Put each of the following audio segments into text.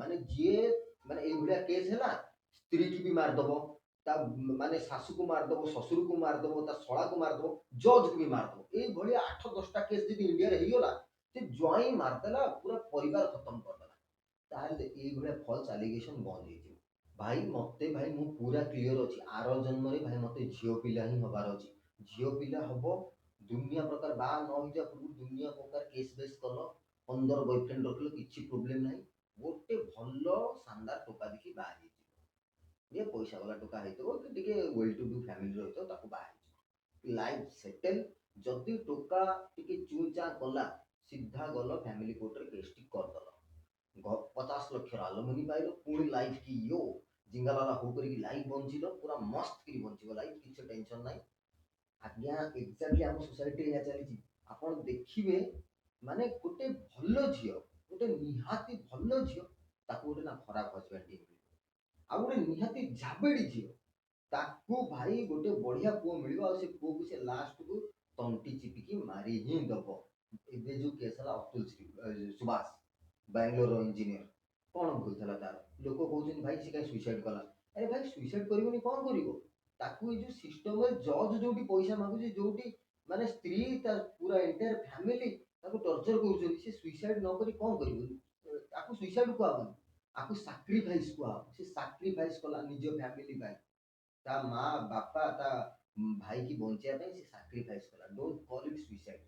ମାନେ ଯିଏ ମାନେ ଏଇଭଳିଆ କେସ୍ ହେଲା ସ୍ତ୍ରୀ କି ବି ମାରିଦବ, ତା ମାନେ ଶାଶୁକୁ ମାରିଦବ, ଶ୍ୱଶୁରକୁ ମାରିଦବ, ତା ଶଳାକୁ ମାରିଦବ, ଜଜ୍କୁ ବି ମାରିଦବ। ଏଇଭଳିଆ 8-10ଟା କେସ୍ ଯଦି ଇଣ୍ଡିଆରେ ହେଇଗଲା, ସେ ଜ୍ୱାଇଁ ମାରିଦେଲା ପୁରା ପରିବାର ଖତମ କରିଦେଲା, ତାହେଲେ ଏଇଭଳିଆ ଫଲ୍ସ ଆଲିଗେସନ ବନ୍ଦ ହେଇଯିବ। ଭାଇ ମତେ ଭାଇ ମୁଁ ପୁରା କ୍ଲିୟର ଅଛି, ଆର ଜନ୍ମରେ ଭାଇ ମତେ ଝିଅ ପିଲା ହିଁ ହବାର ଅଛି। ଝିଅ ପିଲା ହବ, ଦୁନିଆ ପ୍ରକାର ବାହା ନ ହେଇଯିବା ପୂର୍ବରୁ ଦୁନିଆ ପ୍ରକାର କେସ୍ ବେସ୍ କଲ, 15 ବୟଫ୍ରେଣ୍ଡ ରଖିଲ, କିଛି ପ୍ରୋବ୍ଲେମ ନାହିଁ। ଗୋଟେ ଭଲ ଶାନଦାର ଟୋକା ଦେଖି ବାହା ହେଇଯିବ, ଯେ ପଇସା ବାଲା ଟୋକା ହେଇଥିବ କି ଟିକେ ୱେଲ୍ ଟୁ ଡୁ ଫ୍ୟାମିଲିର ହେଇଥିବ, ତାକୁ ବାହା ହେଇଯିବ, ଲାଇଫ୍ ସେଟେଲ। ଯଦି ଟୋକା ଟିକେ ଚୁଁ ଚାଁ କଲା, ସିଧା ଗଲ ଫ୍ୟାମିଲି କୋର୍ଟରେ କେସ୍ଟି କରିଦେଲ, 50 ଲକ୍ଷର ଆଲମନି ପାଇଲ, ପୁଣି ଲାଇଫ୍ କି ୟୋ ଜିଙ୍ଗାଲାଲା ହଉ କରିକି ଲାଇଫ୍ ବଞ୍ଚିଲ, ପୁରା ମସ୍ତ କରି ବଞ୍ଚିବ ଲାଇଫ୍, କିଛି ଟେନସନ୍ ନାହିଁ। ଆଜ୍ଞା ଏକ୍ଜାକ୍ଟଲି ଆମ ସୋସାଇଟିରେ ଏହା ଚାଲିଛି। ଆପଣ ଦେଖିବେ ମାନେ ଗୋଟେ ଭଲ ଝିଅ, ଗୋଟେ ନିହାତି ଭଲ ଝିଅ, ତାକୁ ଗୋଟେ ନା ଖରାପ ହଜବେଣ୍ଡ ମିଳିବ, ଆଉ ଗୋଟେ ନିହାତି ଝାବେଡ଼ି ଝିଅ, ତାକୁ ଭାଇ ଗୋଟେ ବଢିଆ ପୁଅ ମିଳିବ, ଆଉ ସେ ପୁଅକୁ ସେ ଲାଷ୍ଟକୁ ତଣ୍ଟି ଚିପିକି ମାରି ହିଁ ଦବ। ଏବେ ଯୋଉ କେସ୍ ହେଲା ଅତୁଲ ସୁବାସ, ବାଙ୍ଗାଲୋର ଇଞ୍ଜିନିୟର, କଣ ଭୁଲ ଥିଲା ତାର? ଲୋକ କହୁଛନ୍ତି ଭାଇ ସେ କାହିଁ ସୁଇସାଇଡ୍ କଲା। ଆରେ ଭାଇ ସୁଇସାଇଡ୍ କରିବନି କଣ କରିବ? ତାକୁ ଏଇ ଯୋଉ ସିଷ୍ଟମରେ ଜଜ୍ ଯୋଉଠି ପଇସା ମାଗୁଛି, ଯୋଉଠି ମାନେ ସ୍ତ୍ରୀ ତା ପୁରା ଏଣ୍ଟାୟାର ଫ୍ୟାମିଲି ତାକୁ ଟର୍ଚର କରୁଛନ୍ତି, ସେ ସୁଇସାଇଡ୍ ନ କରି କଣ କରିବ? ତାକୁ ସୁଇସାଇଡ୍ କୁହାହବନି, ଆକୁ ସାକ୍ରିଫାଇସ୍ କୁହାହବ। ସେ ସାକ୍ରିଫାଇସ୍ କଲା ନିଜ ଫ୍ୟାମିଲି ପାଇଁ, ତା ମା ବାପା ତା ଭାଇ କି ବଞ୍ଚିବା ପାଇଁ ସେ ସାକ୍ରିଫାଇସ୍ କଲା। Don't call it suicide,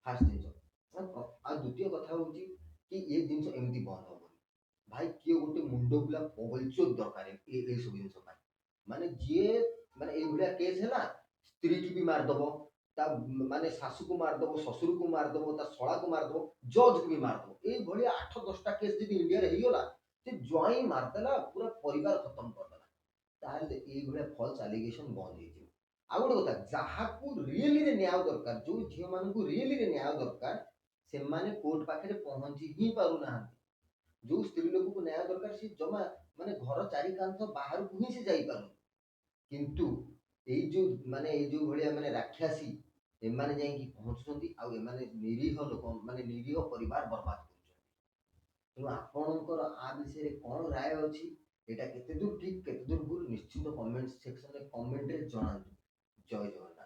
first ଜିନିଷ। ଆଉ ଦ୍ୱିତୀୟ କଥା ହଉଛି କି ଏ ଜିନିଷ ଏମିତି ବନ୍ଦ ହବନି। ଭାଇ କିଏ ଗୋଟେ ମୁଣ୍ଡ ବୁଲା ପଗଲଚୋଦ ଦରକାର ଏସବୁ ଜିନିଷ ପାଇଁ। ମାନେ ଯିଏ ମାନେ ଏଇଭଳିଆ କେସ୍ ହେଲା, ସ୍ତ୍ରୀ କି ବି ମାରିଦବ, ତା ମାନେ ଶାଶୁକୁ ମାରିଦବ, ଶ୍ୱଶୁରକୁ ମାରିଦବ, ତା ଶଳାକୁ ମାରିଦବ, ଜଜ୍କୁ ବି ମାରିଦବ। ଏଇଭଳିଆ 8-10ଟା କେସ୍ ଯଦି ଇଣ୍ଡିଆରେ ହେଇଗଲା, ସେ ଜ୍ୱାଇଁ ମାରିଦେଲା ପୁରା ପରିବାର ଖତମ କରିଦେଲା, ତାହେଲେ ଏଇଭଳିଆ ଫଲ୍ସ ଆଲିଗେସନ ବନ୍ଦ ହେଇଯିବ। ଆଉ ଗୋଟେ କଥା, ଯାହାକୁ ରିଏଲିରେ ନ୍ୟାୟ ଦରକାର, ଯୋଉ ଝିଅମାନଙ୍କୁ ରିଏଲିରେ ନ୍ୟାୟ ଦରକାର, ସେମାନେ କୋର୍ଟ ପାଖରେ ପହଞ୍ଚି ହିଁ ପାରୁନାହାନ୍ତି। ଯୋଉ ସ୍ତ୍ରୀ ଲୋକକୁ ନ୍ୟାୟ ଦରକାର, ସେ ଜମା ମାନେ ଘର ଚାରି କାନ୍ଥ ବାହାରକୁ ହିଁ ସେ ଯାଇପାରୁନି। କିନ୍ତୁ ଏଇ ଯୋଉ ମାନେ ଏଇ ଯୋଉ ଭଳିଆ ମାନେ ରାକ୍ଷାସୀ, ଏମାନେ ଯାଇକି ପହଞ୍ଚୁଛନ୍ତି, ଆଉ ଏମାନେ ନିରୀହ ଲୋକ, ମାନେ ନିରୀହ ପରିବାର ବର୍ବାଦ କରୁଛନ୍ତି। ତେଣୁ ଆପଣଙ୍କର ଆ ବିଷୟରେ କଣ ରାୟ ଅଛି, ଏଇଟା କେତେ ଦୂର ଠିକ କେତେ ଦୂର ଭୁଲ, ନିଶ୍ଚିନ୍ତ କମେଣ୍ଟ ସେକ୍ସନରେ କମେଣ୍ଟରେ ଜଣାନ୍ତୁ। ଜୟ ଜଗନ୍ନାଥ।